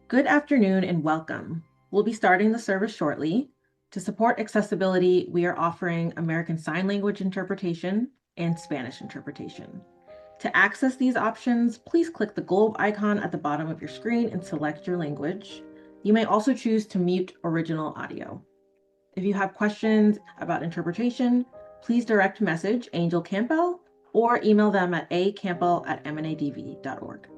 Good afternoon and welcome. We'll be starting the service shortly. To support accessibility, we are offering American Sign Language interpretation and Spanish interpretation. To access these options, please click the globe icon at the bottom of your screen and select your language. You may also choose to mute original audio. If you have questions about interpretation, please direct message Angel Campbell or email them at acampbell@mnadv.org.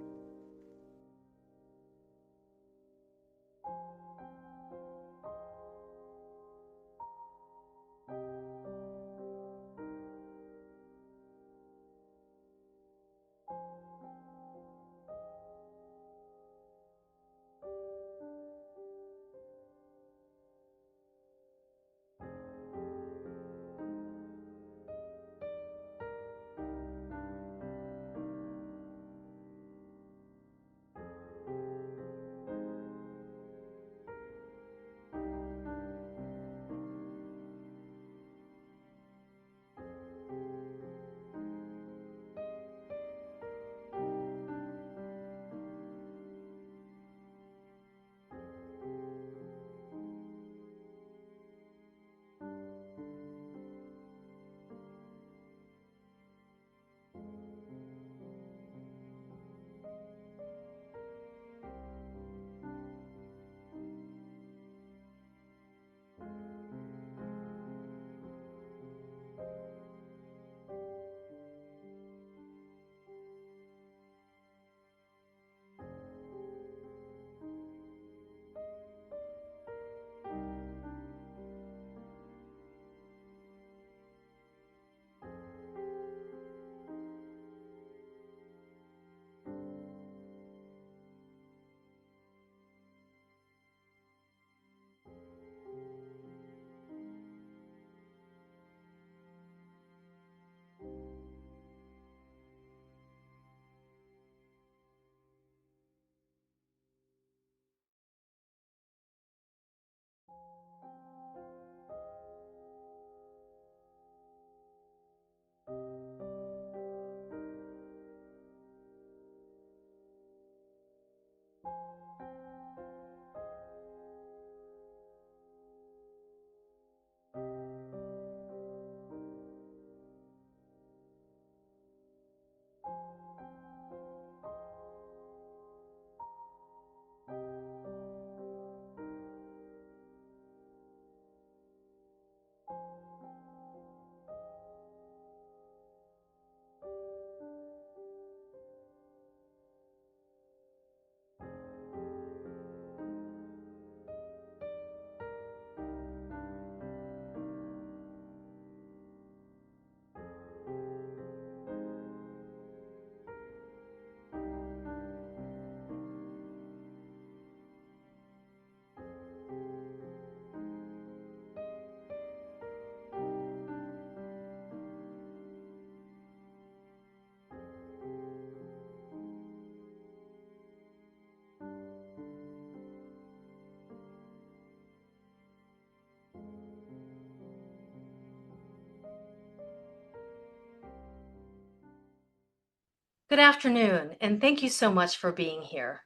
Good afternoon, and thank you so much for being here.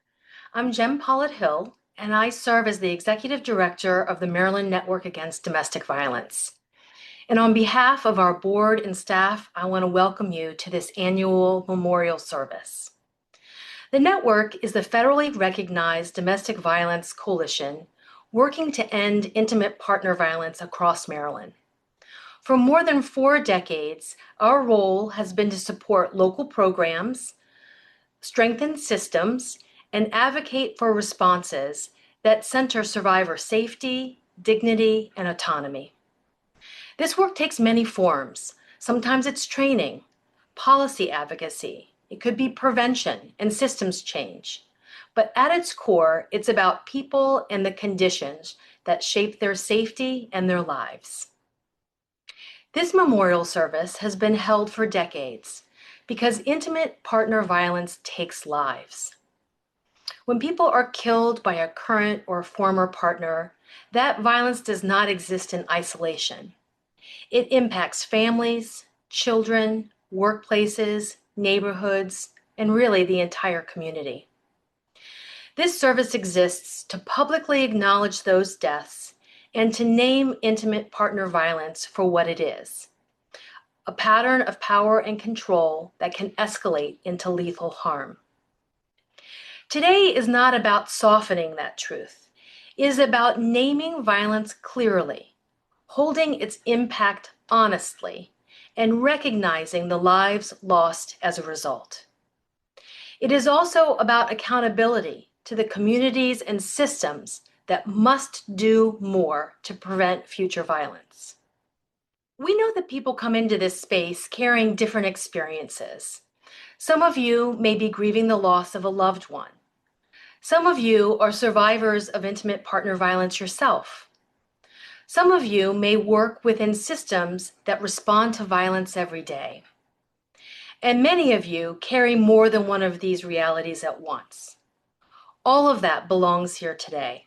I'm Jem Pollitt-Hill, and I serve as the Executive Director of the Maryland Network Against Domestic Violence. And on behalf of our board and staff, I want to welcome you to this annual memorial service. The network is the federally recognized domestic violence coalition working to end intimate partner violence across Maryland. For more than 4 decades, our role has been to support local programs, strengthen systems, and advocate for responses that center survivor safety, dignity, and autonomy. This work takes many forms. Sometimes it's training, policy advocacy. It could be prevention and systems change. But at its core, it's about people and the conditions that shape their safety and their lives. This memorial service has been held for decades because intimate partner violence takes lives. When people are killed by a current or former partner, that violence does not exist in isolation. It impacts families, children, workplaces, neighborhoods, and really the entire community. This service exists to publicly acknowledge those deaths and to name intimate partner violence for what it is: a pattern of power and control that can escalate into lethal harm. Today is not about softening that truth. It is about naming violence clearly, holding its impact honestly, and recognizing the lives lost as a result. It is also about accountability to the communities and systems that must do more to prevent future violence. We know that people come into this space carrying different experiences. Some of you may be grieving the loss of a loved one. Some of you are survivors of intimate partner violence yourself. Some of you may work within systems that respond to violence every day. And many of you carry more than one of these realities at once. All of that belongs here today.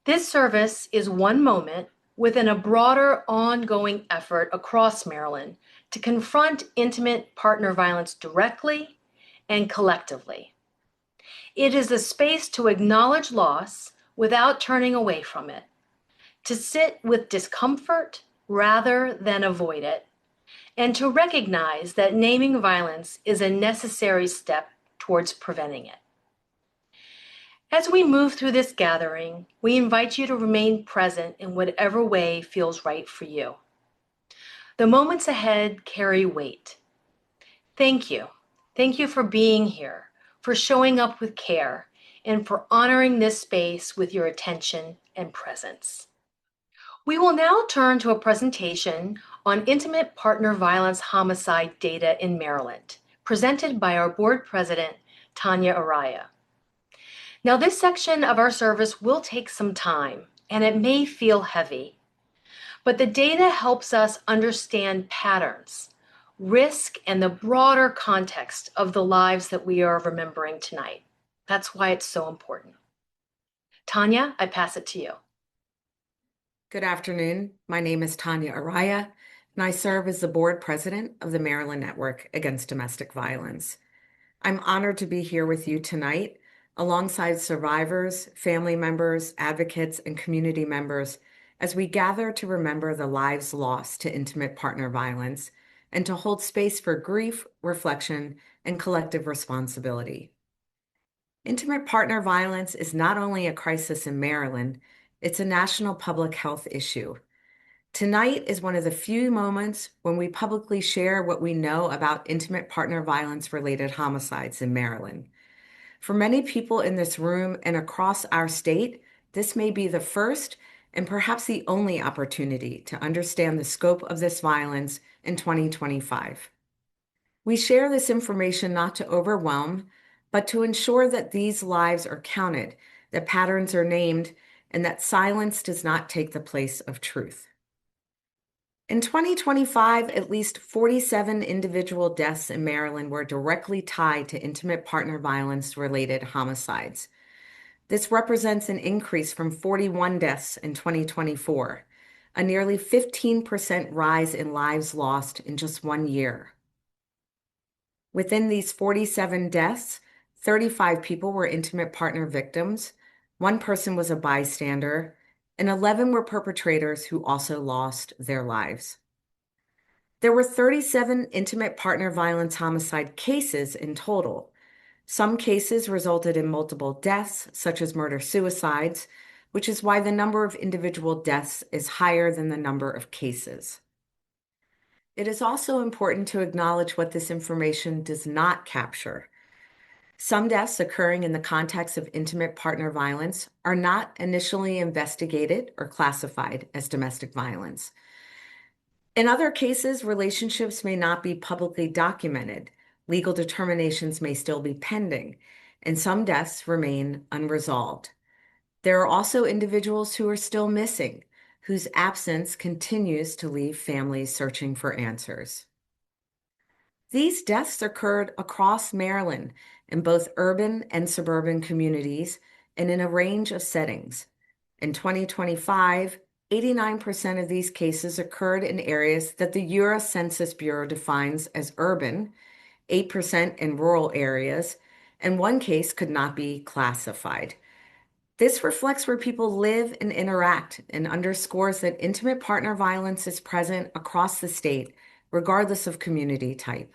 This service is one moment within a broader ongoing effort across Maryland to confront intimate partner violence directly and collectively. It is a space to acknowledge loss without turning away from it, to sit with discomfort rather than avoid it, and to recognize that naming violence is a necessary step towards preventing it. As we move through this gathering, we invite you to remain present in whatever way feels right for you. The moments ahead carry weight. Thank you. Thank you for being here, for showing up with care, and for honoring this space with your attention and presence. We will now turn to a presentation on intimate partner violence homicide data in Maryland, presented by our board president, Tanya Araya. Now, this section of our service will take some time, and it may feel heavy, but the data helps us understand patterns, risk, and the broader context of the lives that we are remembering tonight. That's why it's so important. Tanya, I pass it to you. Good afternoon. My name is Tanya Araya, and I serve as the board president of the Maryland Network Against Domestic Violence. I'm honored to be here with you tonight, alongside survivors, family members, advocates, and community members, as we gather to remember the lives lost to intimate partner violence and to hold space for grief, reflection, and collective responsibility. Intimate partner violence is not only a crisis in Maryland, it's a national public health issue. Tonight is one of the few moments when we publicly share what we know about intimate partner violence-related homicides in Maryland. For many people in this room and across our state, this may be the first and perhaps the only opportunity to understand the scope of this violence in 2025. We share this information not to overwhelm, but to ensure that these lives are counted, that patterns are named, and that silence does not take the place of truth. In 2025, at least 47 individual deaths in Maryland were directly tied to intimate partner violence-related homicides. This represents an increase from 41 deaths in 2024, a nearly 15% rise in lives lost in just 1 year. Within these 47 deaths, 35 people were intimate partner victims, 1 person was a bystander, and 11 were perpetrators who also lost their lives. There were 37 intimate partner violence homicide cases in total. Some cases resulted in multiple deaths, such as murder-suicides, which is why the number of individual deaths is higher than the number of cases. It is also important to acknowledge what this information does not capture. Some deaths occurring in the context of intimate partner violence are not initially investigated or classified as domestic violence. In other cases, relationships may not be publicly documented. Legal determinations may still be pending, and some deaths remain unresolved. There are also individuals who are still missing, whose absence continues to leave families searching for answers. These deaths occurred across Maryland in both urban and suburban communities and in a range of settings. In 2025, 89% of these cases occurred in areas that the U.S. Census Bureau defines as urban, 8% in rural areas, and one case could not be classified. This reflects where people live and interact and underscores that intimate partner violence is present across the state, regardless of community type.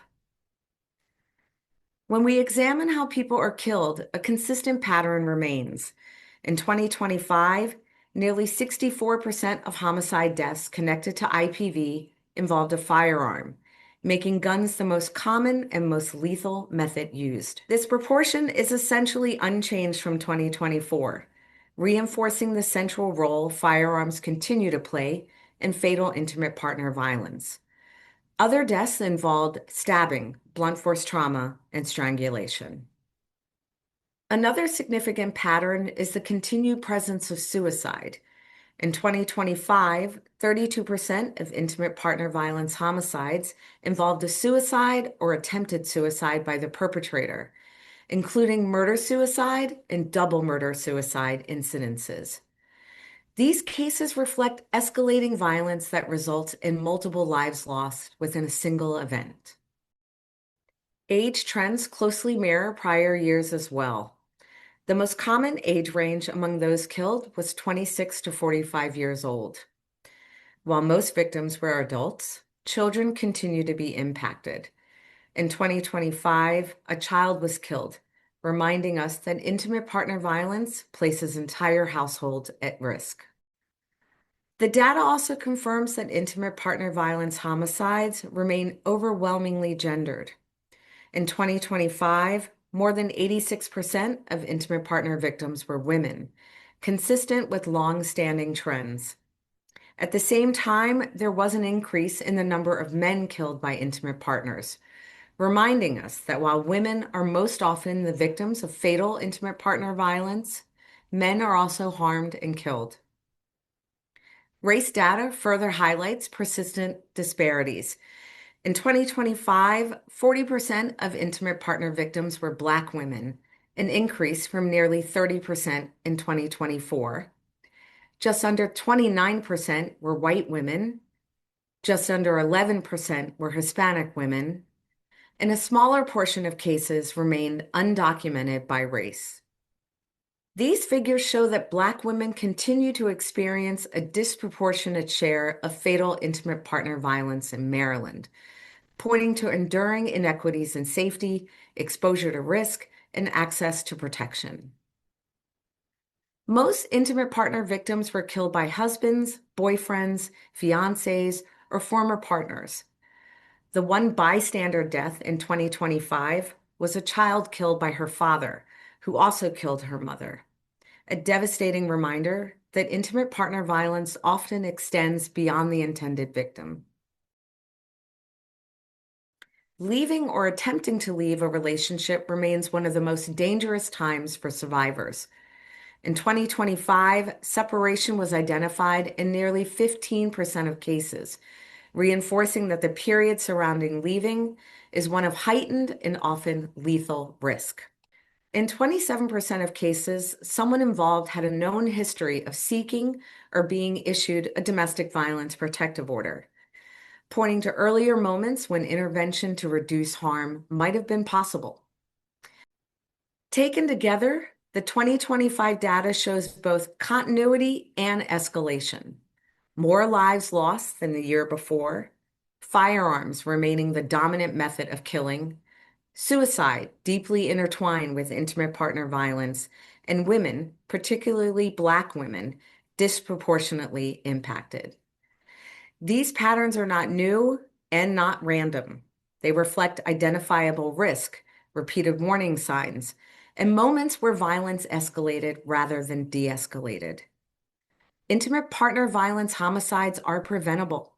When we examine how people are killed, a consistent pattern remains. In 2025, nearly 64% of homicide deaths connected to IPV involved a firearm, making guns the most common and most lethal method used. This proportion is essentially unchanged from 2024, reinforcing the central role firearms continue to play in fatal intimate partner violence. Other deaths involved stabbing, blunt force trauma, and strangulation. Another significant pattern is the continued presence of suicide. In 2025, 32% of intimate partner violence homicides involved a suicide or attempted suicide by the perpetrator, including murder-suicide and double murder-suicide incidences. These cases reflect escalating violence that results in multiple lives lost within a single event. Age trends closely mirror prior years as well. The most common age range among those killed was 26 to 45 years old. While most victims were adults, children continue to be impacted. In 2025, a child was killed, reminding us that intimate partner violence places entire households at risk. The data also confirms that intimate partner violence homicides remain overwhelmingly gendered. In 2025, more than 86% of intimate partner victims were women, consistent with long-standing trends. At the same time, there was an increase in the number of men killed by intimate partners, reminding us that while women are most often the victims of fatal intimate partner violence, men are also harmed and killed. Race data further highlights persistent disparities. In 2025, 40% of intimate partner victims were Black women, an increase from nearly 30% in 2024. Just under 29% were white women, just under 11% were Hispanic women, and a smaller portion of cases remained undocumented by race. These figures show that Black women continue to experience a disproportionate share of fatal intimate partner violence in Maryland, pointing to enduring inequities in safety, exposure to risk, and access to protection. Most intimate partner victims were killed by husbands, boyfriends, fiancés, or former partners. The one bystander death in 2025 was a child killed by her father, who also killed her mother. A devastating reminder that intimate partner violence often extends beyond the intended victim. Leaving or attempting to leave a relationship remains one of the most dangerous times for survivors. In 2025, separation was identified in nearly 15% of cases, reinforcing that the period surrounding leaving is one of heightened and often lethal risk. In 27% of cases, someone involved had a known history of seeking or being issued a domestic violence protective order, pointing to earlier moments when intervention to reduce harm might have been possible. Taken together, the 2025 data shows both continuity and escalation. More lives lost than the year before, firearms remaining the dominant method of killing, suicide deeply intertwined with intimate partner violence, and women, particularly Black women, disproportionately impacted. These patterns are not new and not random. They reflect identifiable risk, repeated warning signs, and moments where violence escalated rather than de-escalated. Intimate partner violence homicides are preventable.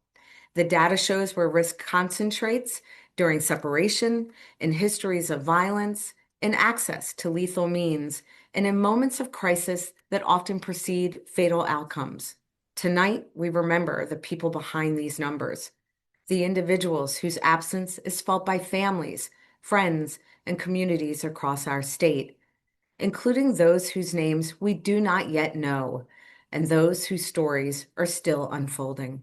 The data shows where risk concentrates during separation, in histories of violence, in access to lethal means, and in moments of crisis that often precede fatal outcomes. Tonight, we remember the people behind these numbers, the individuals whose absence is felt by families, friends, and communities across our state, including those whose names we do not yet know, and those whose stories are still unfolding.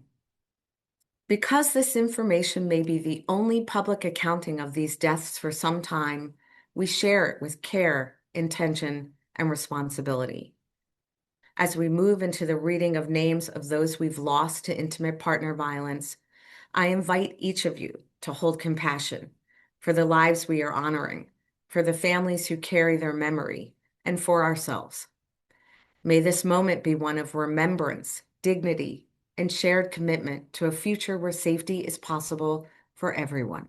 Because this information may be the only public accounting of these deaths for some time, we share it with care, intention, and responsibility. As we move into the reading of names of those we've lost to intimate partner violence, I invite each of you to hold compassion for the lives we are honoring, for the families who carry their memory, and for ourselves. May this moment be one of remembrance, dignity, and shared commitment to a future where safety is possible for everyone.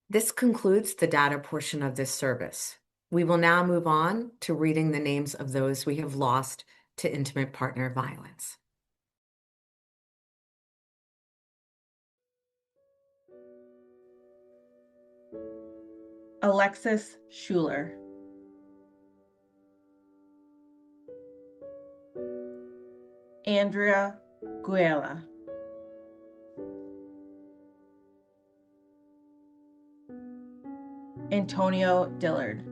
This concludes the data portion of this service. We will now move on to reading the names of those we have lost to intimate partner violence. Alexis Schuler, Andrea Guela, Antonio Dillard,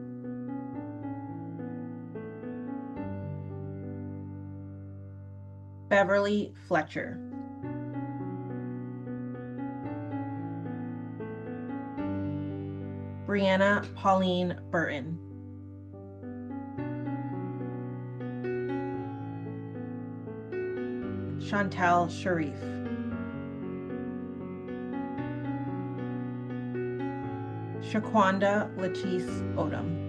Beverly Fletcher, Brianna Pauline Burton, Chantal Sharif, Shaquanda Latice Odom,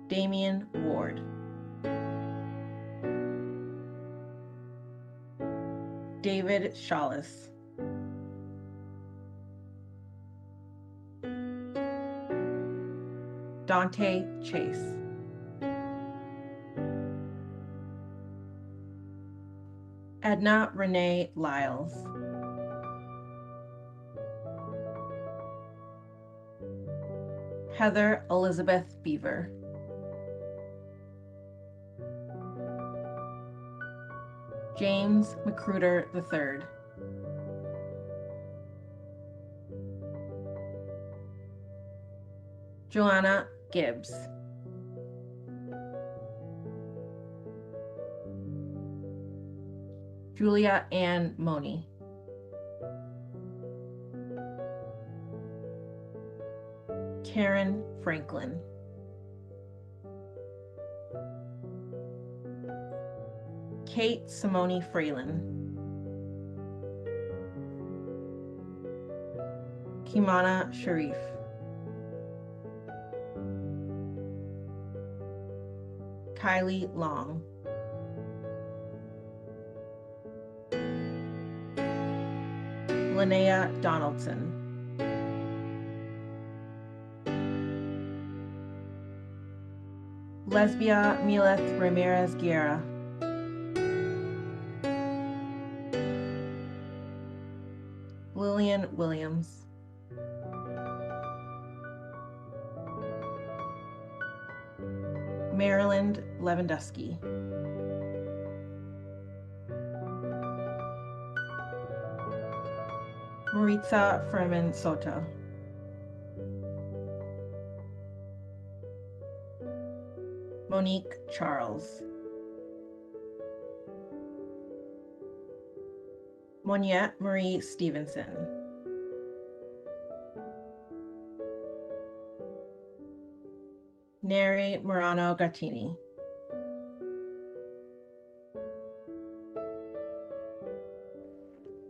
Damian Ward, David Shawless, Dante Chase, Edna Renee Lyles, Heather Elizabeth Beaver, James McCruder III, Joanna Gibbs, Julia Ann Money, Karen Franklin, Kate Simone Fralin, Kimana Sharif, Kylie Long, Linnea Donaldson, Lesbia Mileth Ramirez Guerra, Lillian Williams, Maryland Lewandowski, Maritza Freeman Soto, Monique Charles, Moniette Marie Stevenson, Neri Morano Gattini,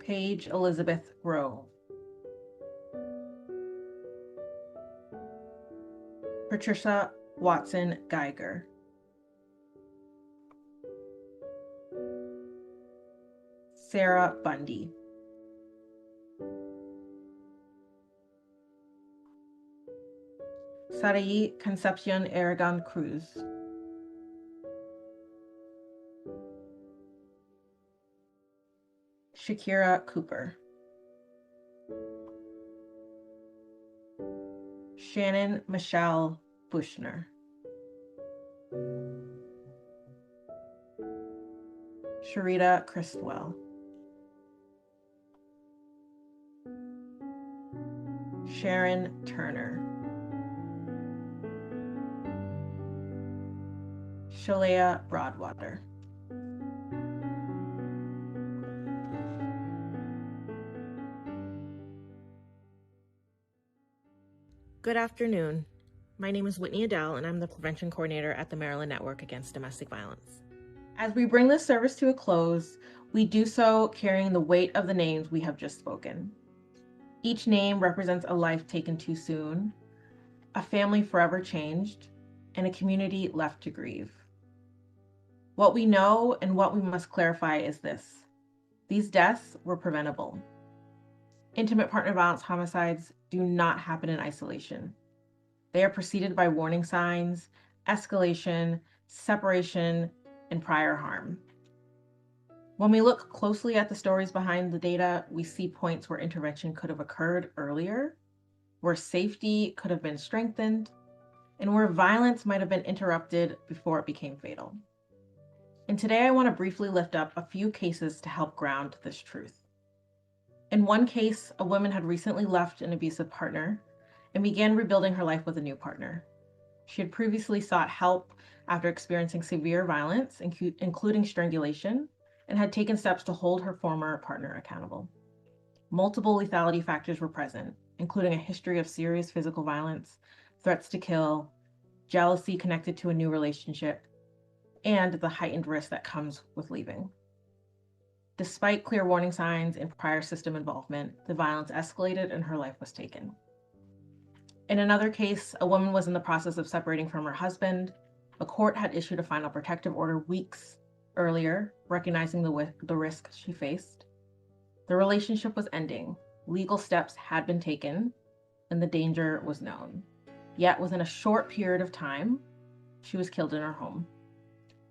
Paige Elizabeth Grove, Patricia Watson Geiger, Sarah Bundy, Sarai Concepcion Aragon Cruz, Shakira Cooper, Shannon Michelle Bushner, Sharita Christwell, Sharon Turner, Shalea Broadwater, Good afternoon. My name is Whitney Adele, and I'm the Prevention Coordinator at the Maryland Network Against Domestic Violence. As we bring this service to a close, we do so carrying the weight of the names we have just spoken. Each name represents a life taken too soon, a family forever changed, and a community left to grieve. What we know and what we must clarify is this: these deaths were preventable. Intimate partner violence homicides do not happen in isolation. They are preceded by warning signs, escalation, separation, and prior harm. When we look closely at the stories behind the data, we see points where intervention could have occurred earlier, where safety could have been strengthened, and where violence might have been interrupted before it became fatal. And today I want to briefly lift up a few cases to help ground this truth. In one case, a woman had recently left an abusive partner and began rebuilding her life with a new partner. She had previously sought help after experiencing severe violence, including strangulation, and had taken steps to hold her former partner accountable. Multiple lethality factors were present, including a history of serious physical violence, threats to kill, jealousy connected to a new relationship, and the heightened risk that comes with leaving. Despite clear warning signs and prior system involvement, the violence escalated and her life was taken. In another case, a woman was in the process of separating from her husband. A court had issued a final protective order weeks earlier, recognizing the risk she faced. The relationship was ending, legal steps had been taken, and the danger was known. Yet within a short period of time, she was killed in her home.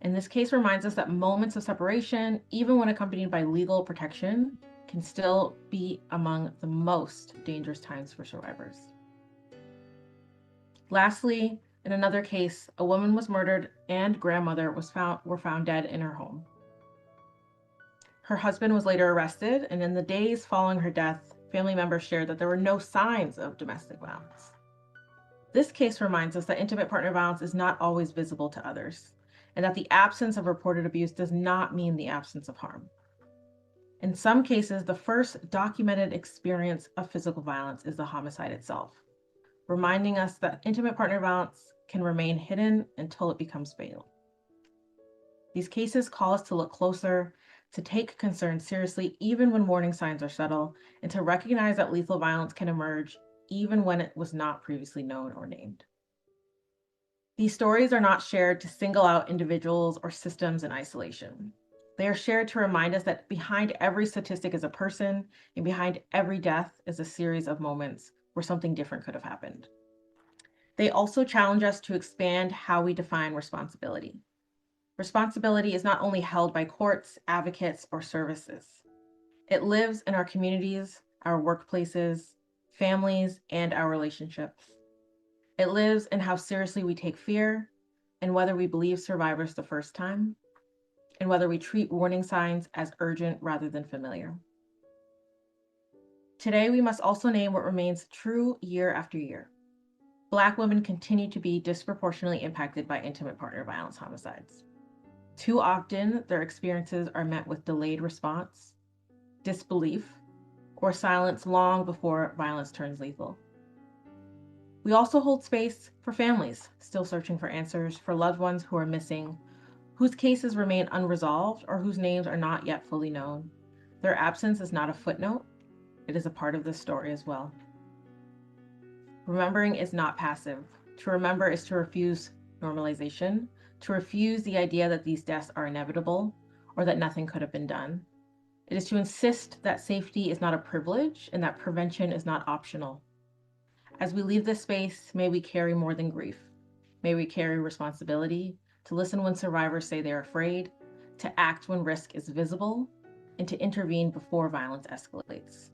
And this case reminds us that moments of separation, even when accompanied by legal protection, can still be among the most dangerous times for survivors. Lastly, in another case, a woman was murdered and grandmother were found dead in her home. Her husband was later arrested, and in the days following her death, family members shared that there were no signs of domestic violence. This case reminds us that intimate partner violence is not always visible to others, and that the absence of reported abuse does not mean the absence of harm. In some cases, the first documented experience of physical violence is the homicide itself, reminding us that intimate partner violence can remain hidden until it becomes fatal. These cases call us to look closer, to take concerns seriously even when warning signs are subtle, and to recognize that lethal violence can emerge even when it was not previously known or named. These stories are not shared to single out individuals or systems in isolation. They are shared to remind us that behind every statistic is a person, and behind every death is a series of moments where something different could have happened. They also challenge us to expand how we define responsibility. Responsibility is not only held by courts, advocates, or services. It lives in our communities, our workplaces, families, and our relationships. It lives in how seriously we take fear, and whether we believe survivors the first time, and whether we treat warning signs as urgent rather than familiar. Today, we must also name what remains true year after year. Black women continue to be disproportionately impacted by intimate partner violence homicides. Too often, their experiences are met with delayed response, disbelief, or silence long before violence turns lethal. We also hold space for families still searching for answers, for loved ones who are missing, whose cases remain unresolved, or whose names are not yet fully known. Their absence is not a footnote, it is a part of this story as well. Remembering is not passive. To remember is to refuse normalization, to refuse the idea that these deaths are inevitable or that nothing could have been done. It is to insist that safety is not a privilege and that prevention is not optional. As we leave this space, may we carry more than grief. May we carry responsibility to listen when survivors say they're afraid, to act when risk is visible, and to intervene before violence escalates.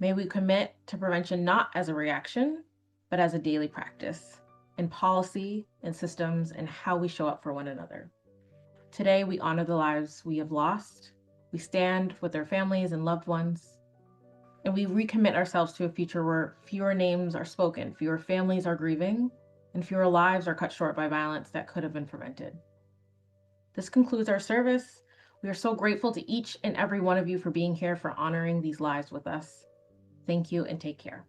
May we commit to prevention not as a reaction, but as a daily practice in policy, in systems, and how we show up for one another. Today, we honor the lives we have lost. We stand with their families and loved ones, and we recommit ourselves to a future where fewer names are spoken, fewer families are grieving, and fewer lives are cut short by violence that could have been prevented. This concludes our service. We are so grateful to each and every one of you for being here, for honoring these lives with us. Thank you and take care.